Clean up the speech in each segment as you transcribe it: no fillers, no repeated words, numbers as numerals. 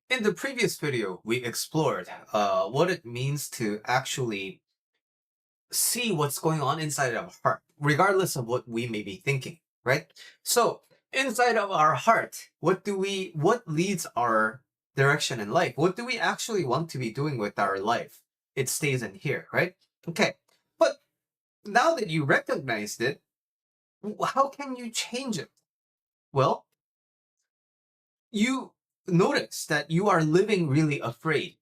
In the previous video, we explored what it means to actually see what's going on inside of our heart, regardless of what we may be thinking, right? So, inside of our heart, what leads our direction in life? What do we actually want to be doing with our life? It stays in here, right? Okay. But now that you recognized it, how can you change it? Well, you notice that you are living really afraid.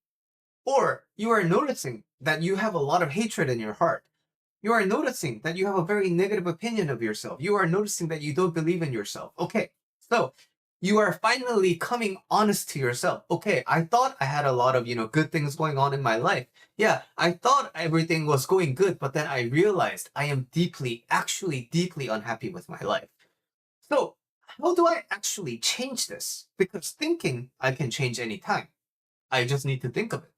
Or you are noticing that you have a lot of hatred in your heart. You are noticing that you have a very negative opinion of yourself. You are noticing that you don't believe in yourself. Okay, so you are finally coming honest to yourself. Okay, I thought I had a lot of, good things going on in my life. Yeah, I thought everything was going good, but then I realized I am actually deeply unhappy with my life. So how do I actually change this? Because thinking I can change anytime. I just need to think of it.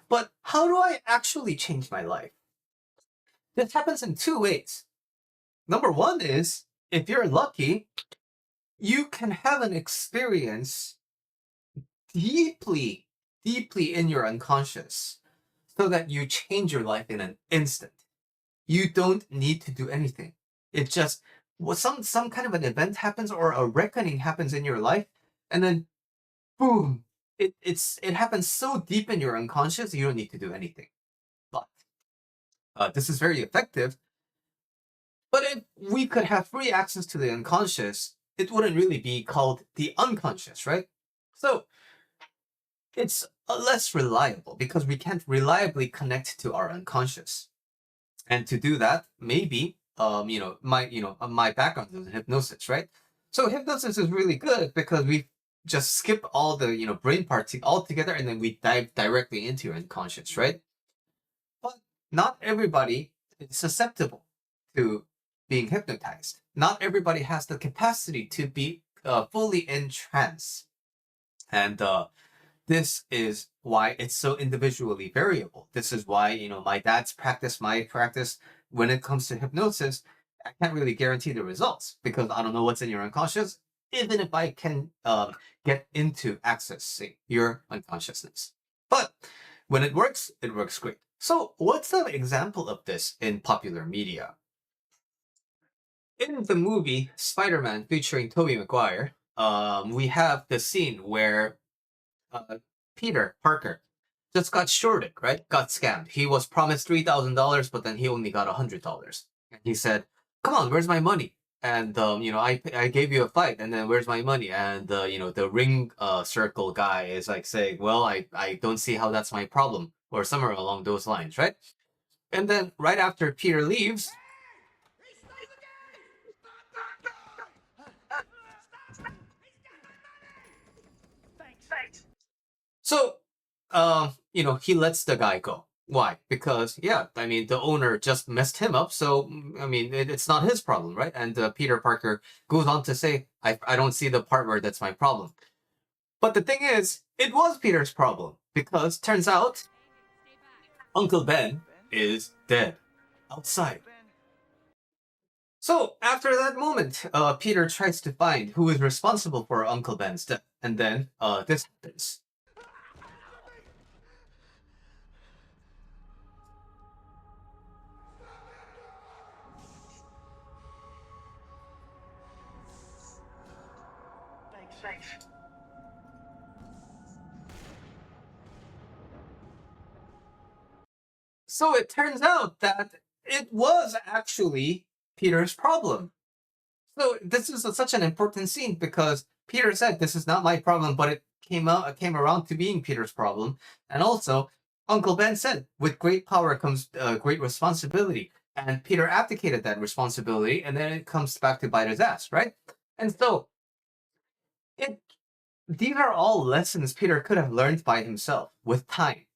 But how do I actually change my life? This happens in two ways. Number one is, if you're lucky, you can have an experience deeply, deeply in your unconscious so that you change your life in an instant. You don't need to do anything. It just, some kind of an event happens or a reckoning happens in your life, and then boom, it happens so deep in your unconscious, you don't need to do anything. But this is very effective. But if we could have free access to the unconscious, it wouldn't really be called the unconscious, right? So it's less reliable because we can't reliably connect to our unconscious. And to do that, maybe my background is hypnosis, right? So hypnosis is really good because we just skip all the brain parts altogether, and then we dive directly into your unconscious, right? But not everybody is susceptible to being hypnotized. Not everybody has the capacity to be fully in trance. And this is why it's so individually variable. This is why, my dad's practice, my practice, when it comes to hypnosis, I can't really guarantee the results because I don't know what's in your unconscious, even if I can get into accessing your unconsciousness. But when it works great. So what's the example of this in popular media? In the movie Spider-Man featuring Tobey Maguire, we have the scene where uh, Peter Parker just got shorted, right? Got scammed. He was promised $3,000, but then he only got $100. And he said, "Come on, where's my money?" And I gave you a fight, and then where's my money? And the ring circle guy is like saying, "Well, I don't see how that's my problem," or somewhere along those lines, right? And then right after Peter leaves, so, he lets the guy go. Why? Because, yeah, I mean, the owner just messed him up. So, I mean, it's not his problem, right? And Peter Parker goes on to say, I don't see the part where that's my problem. But the thing is, it was Peter's problem because turns out Uncle Ben is dead outside. So, after that moment, Peter tries to find who is responsible for Uncle Ben's death. And then this happens. So it turns out that it was actually Peter's problem. So this is such an important scene because Peter said, "This is not my problem," but it came around to being Peter's problem. And also, Uncle Ben said, "With great power comes great responsibility," and Peter abdicated that responsibility, and then it comes back to bite his ass, right? And so it these are all lessons Peter could have learned by himself with time.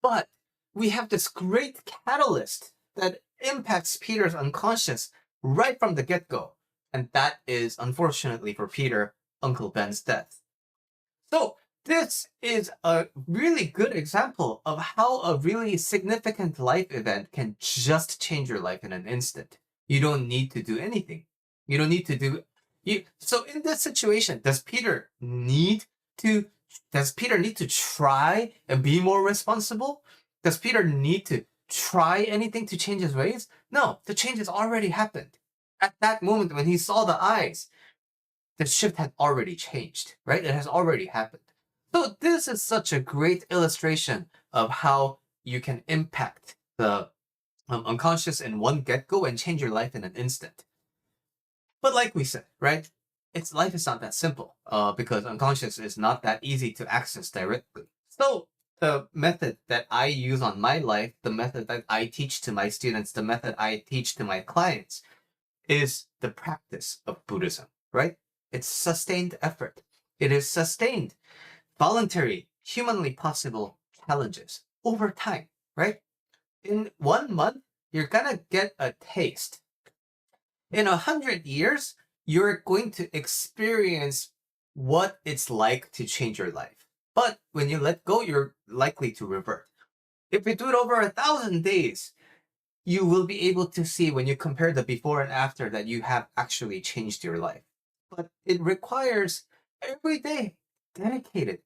But we have this great catalyst that impacts Peter's unconscious right from the get go. And that is, unfortunately for Peter, Uncle Ben's death. So, this is a really good example of how a really significant life event can just change your life in an instant. You don't need to do anything. You don't need to do. So, in this situation, does Peter need to Does Peter need to try and be more responsible? Does Peter need to try anything to change his ways? No, the change has already happened. At that moment when he saw the eyes, the shift had already changed, right? It has already happened. So this is such a great illustration of how you can impact the unconscious in one get-go and change your life in an instant. But like we said, right? Life is not that simple because unconscious is not that easy to access directly. So the method that I use on my life, the method that I teach to my students, the method I teach to my clients is the practice of Buddhism, right? It's sustained effort. It is sustained, voluntary, humanly possible challenges over time, right? In 1 month, you're gonna get a taste. In 100 years, you're going to experience what it's like to change your life. But when you let go, you're likely to revert. If you do it over 1,000 days, you will be able to see when you compare the before and after that you have actually changed your life. But it requires every day dedicated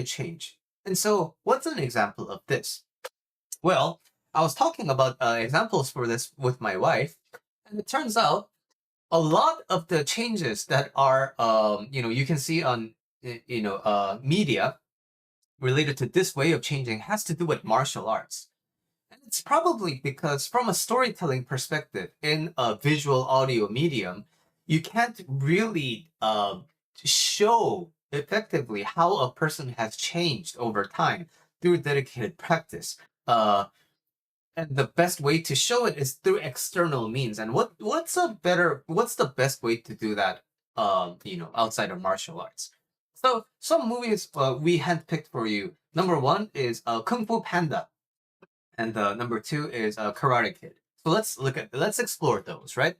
change. And so, what's an example of this? Well, I was talking about examples for this with my wife, and it turns out a lot of the changes that are, you can see on, media related to this way of changing has to do with martial arts. And it's probably because from a storytelling perspective in a visual audio medium, you can't really show effectively how a person has changed over time through dedicated practice. And the best way to show it is through external means. And what's the best way to do that? Outside of martial arts. So some movies we handpicked for you. Number one is Kung Fu Panda, and number two is Karate Kid. So let's explore those, right?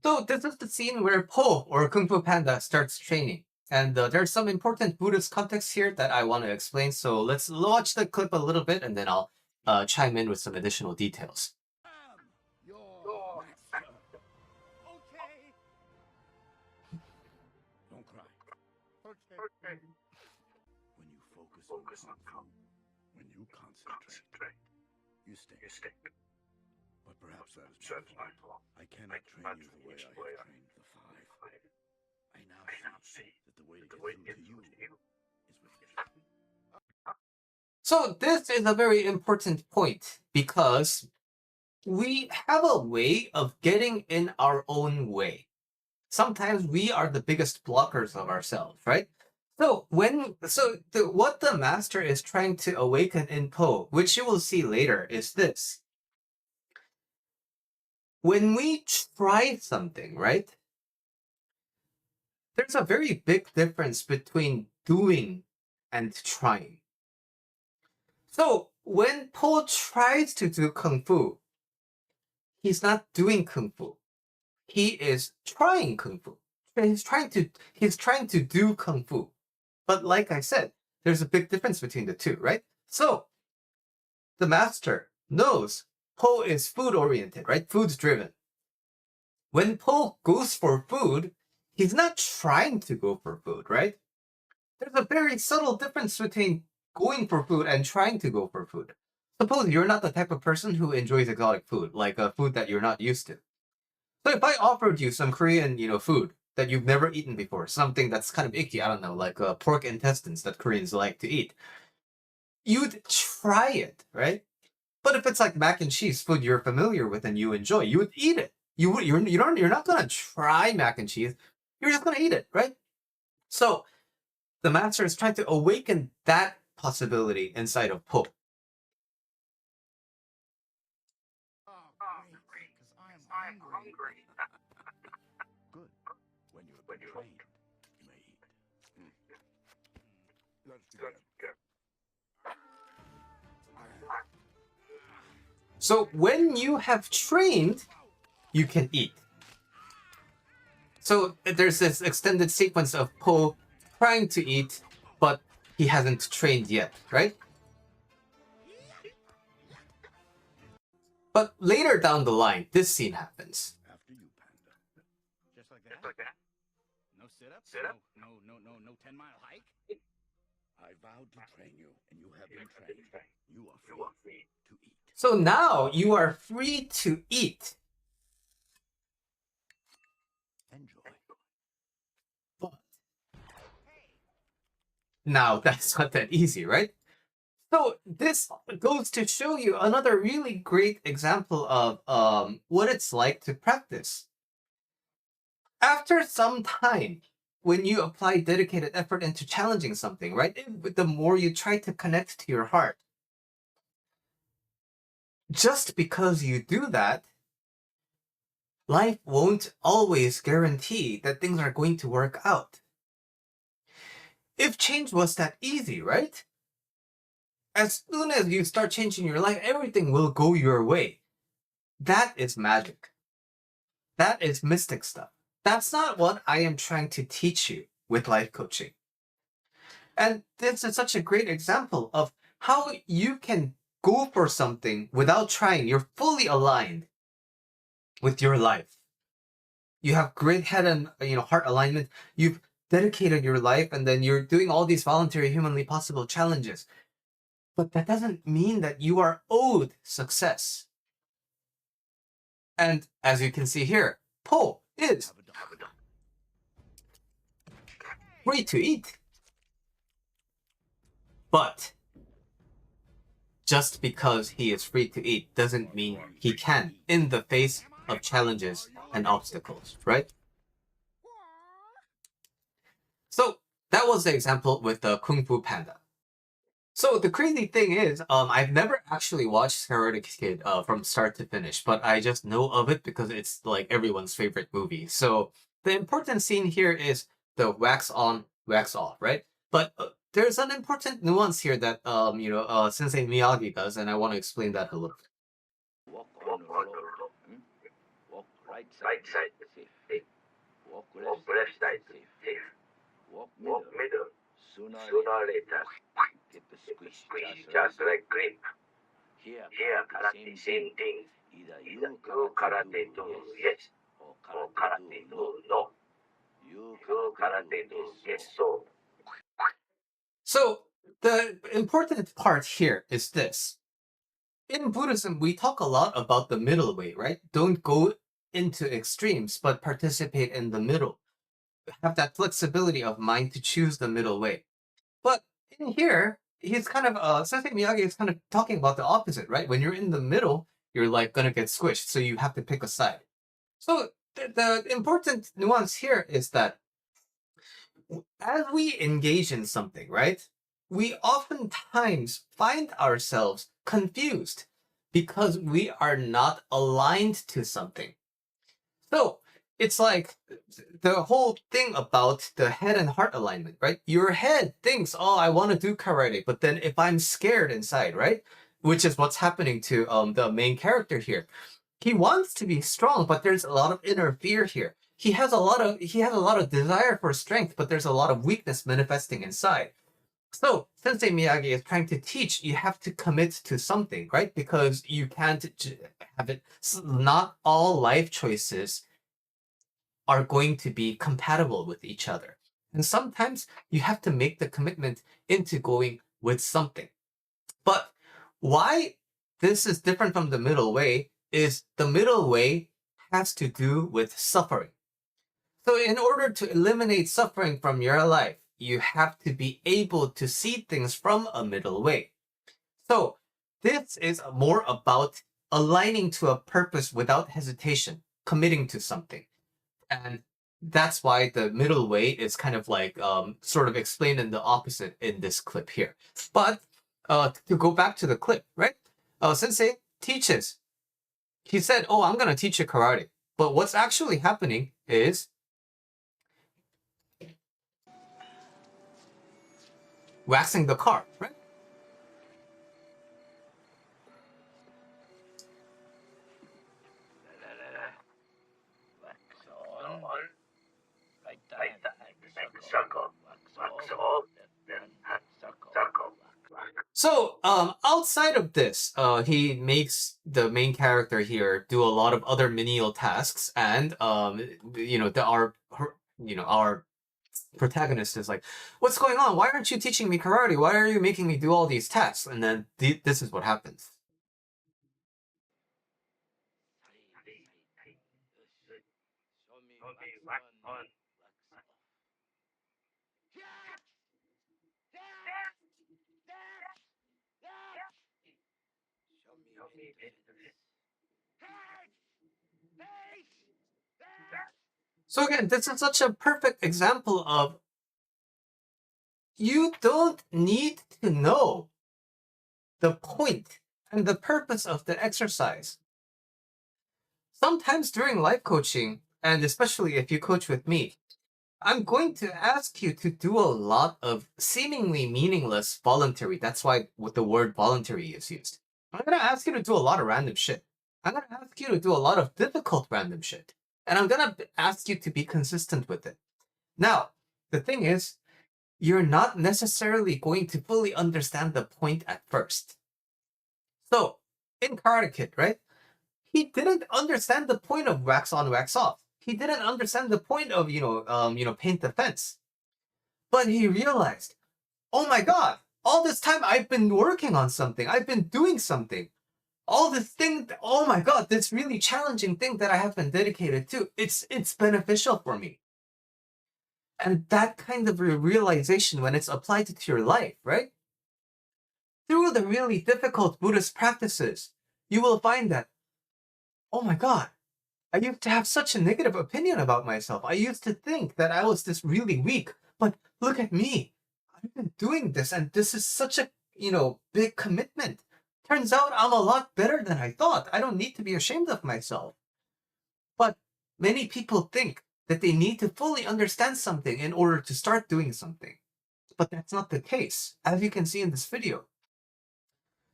So this is the scene where Po or Kung Fu Panda starts training. And there's some important Buddhist context here that I want to explain. So let's watch the clip a little bit and then I'll chime in with some additional details. Your master. Okay. Don't cry. Okay. When you focus on Kung Fu, when you concentrate, you stay. But perhaps that is my fault. I cannot train you the way I have trained the five. I now see that the way to get through to you is with you. So this is a very important point because we have a way of getting in our own way. Sometimes we are the biggest blockers of ourselves, right? So what the master is trying to awaken in Po, which you will see later, is this. When we try something, right? There's a very big difference between doing and trying. So when Po tries to do Kung Fu, he's not doing Kung Fu. He is trying Kung Fu. He's trying to do Kung Fu. But like I said, there's a big difference between the two, right? So the master knows Po is food oriented, right? Food's driven. When Po goes for food, he's not trying to go for food, right? There's a very subtle difference between going for food and trying to go for food. Suppose you're not the type of person who enjoys exotic food, like a food that you're not used to. So if I offered you some Korean, food that you've never eaten before, something that's kind of icky, I don't know, like pork intestines that Koreans like to eat, you'd try it, right? But if it's like mac and cheese, food you're familiar with and you enjoy, you would eat it. You're not gonna try mac and cheese. You're just gonna eat it, right? So the master is trying to awaken that possibility inside of Po. Oh, great, because I'm hungry. Good. When you have been trained, you may eat. Let's begin. So when you have trained, you can eat. So there's this extended sequence of Po trying to eat, but he hasn't trained yet, right? But later down the line, this scene happens. After you, Panda. Just like that? No sit-ups? No 10-mile hike? I vowed to train you, and you have been trained. You are free to eat. So now you are free to eat. Enjoy. But now that's not that easy, right? So this goes to show you another really great example of what it's like to practice. After some time, when you apply dedicated effort into challenging something, right? The more you try to connect to your heart, just because you do that, life won't always guarantee that things are going to work out. If change was that easy, right? As soon as you start changing your life, everything will go your way. That is magic. That is mystic stuff. That's not what I am trying to teach you with life coaching. And this is such a great example of how you can go for something without trying. You're fully aligned with your life. You have great head and heart alignment. You've dedicated your life, and then you're doing all these voluntary, humanly possible challenges. But that doesn't mean that you are owed success. And as you can see here, Po is free to eat. But just because he is free to eat doesn't mean he can in the face of challenges and obstacles, right? So that was the example with the Kung Fu Panda. So the crazy thing is, I've never actually watched Karate Kid from start to finish, but I just know of it because it's like everyone's favorite movie. So the important scene here is the wax on, wax off, right? But there's an important nuance here that Sensei Miyagi does, and I want to explain that a little bit. Walk on the road. Walk right side, safe. Walk left side, safe. Walk middle. Sooner or later, get the squish just like grip. Here, karate, same thing. Either you karate do yes, or karate do no. You karate do yes, so. So the important part here is this. In Buddhism, we talk a lot about the middle way, right? Don't go into extremes, but participate in the middle. Have that flexibility of mind to choose the middle way. But in here, he's kind of Sensei Miyagi is kind of talking about the opposite, right? When you're in the middle, you're like gonna get squished, so you have to pick a side. So the important nuance here is that as we engage in something, right? We oftentimes find ourselves confused because we are not aligned to something. So it's like the whole thing about the head and heart alignment, right? Your head thinks, oh, I want to do karate, but then if I'm scared inside, right? Which is what's happening to the main character here. He wants to be strong, but there's a lot of inner fear here. He has a lot of desire for strength, but there's a lot of weakness manifesting inside. So Sensei Miyagi is trying to teach you have to commit to something, right? Because you can't have it. Not all life choices are going to be compatible with each other. And sometimes you have to make the commitment into going with something. But why this is different from the middle way is the middle way has to do with suffering. So in order to eliminate suffering from your life, you have to be able to see things from a middle way. So this is more about aligning to a purpose without hesitation, committing to something. And that's why the middle way is kind of like sort of explained in the opposite in this clip here. But to go back to the clip, right? Sensei teaches. He said, oh, I'm going to teach you karate. But what's actually happening is waxing the car, right? Wax on. Right hand circle. Wax off. Then circle. So outside of this, he makes the main character here do a lot of other menial tasks, and our protagonist is like, what's going on? Why aren't you teaching me karate? Why are you making me do all these tasks? And then this is what happens. Show me wax on, wax off. Show me indifference. So again, this is such a perfect example of you don't need to know the point and the purpose of the exercise. Sometimes during life coaching, and especially if you coach with me, I'm going to ask you to do a lot of seemingly meaningless voluntary. That's why what the word voluntary is used. I'm going to ask you to do a lot of random shit. I'm going to ask you to do a lot of difficult random shit. And I'm going to ask you to be consistent with it. Now, the thing is, you're not necessarily going to fully understand the point at first. So, in Karate Kid, right? He didn't understand the point of wax on, wax off. He didn't understand the point of, paint the fence. But he realized, oh my God, all this time I've been working on something. I've been doing something. All this thing, oh my God, this really challenging thing that I have been dedicated to, it's beneficial for me. And that kind of realization, when it's applied to your life, right? Through the really difficult Buddhist practices, you will find that, oh my God, I used to have such a negative opinion about myself. I used to think that I was this really weak, but look at me. I've been doing this, and this is such a, big commitment. Turns out I'm a lot better than I thought. I don't need to be ashamed of myself. But many people think that they need to fully understand something in order to start doing something. But that's not the case, as you can see in this video.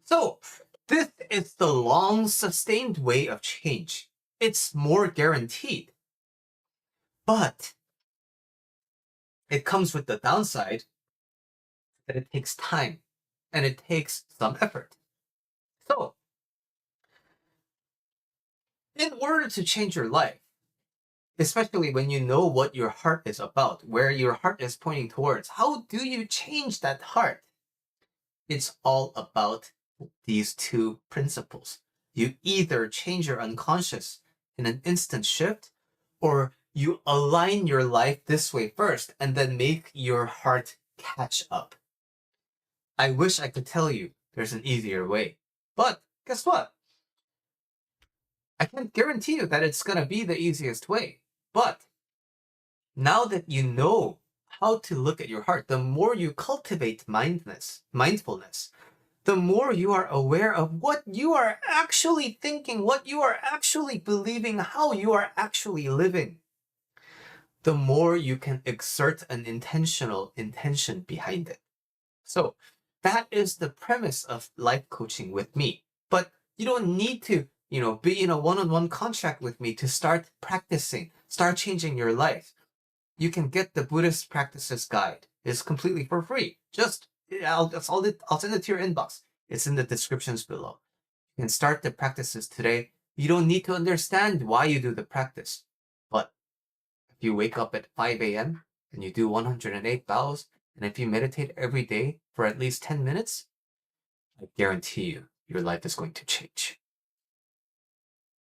So, this is the long sustained way of change. It's more guaranteed. But it comes with the downside that it takes time and it takes some effort. So, in order to change your life, especially when you know what your heart is about, where your heart is pointing towards, how do you change that heart? It's all about these two principles. You either change your unconscious in an instant shift, or you align your life this way first and then make your heart catch up. I wish I could tell you there's an easier way, but guess what? I can't guarantee you that it's going to be the easiest way. But now that you know how to look at your heart, the more you cultivate mindfulness, the more you are aware of what you are actually thinking, what you are actually believing, how you are actually living, the more you can exert an intentional intention behind it. So that is the premise of life coaching with me. But you don't need to, be in a one-on-one contract with me to start practicing, start changing your life. You can get the Buddhist Practices Guide. It's completely for free. I'll send it to your inbox. It's in the descriptions below. You can start the practices today. You don't need to understand why you do the practice. But if you wake up at 5 a.m. and you do 108 bows, and if you meditate every day for at least 10 minutes, I guarantee you, your life is going to change.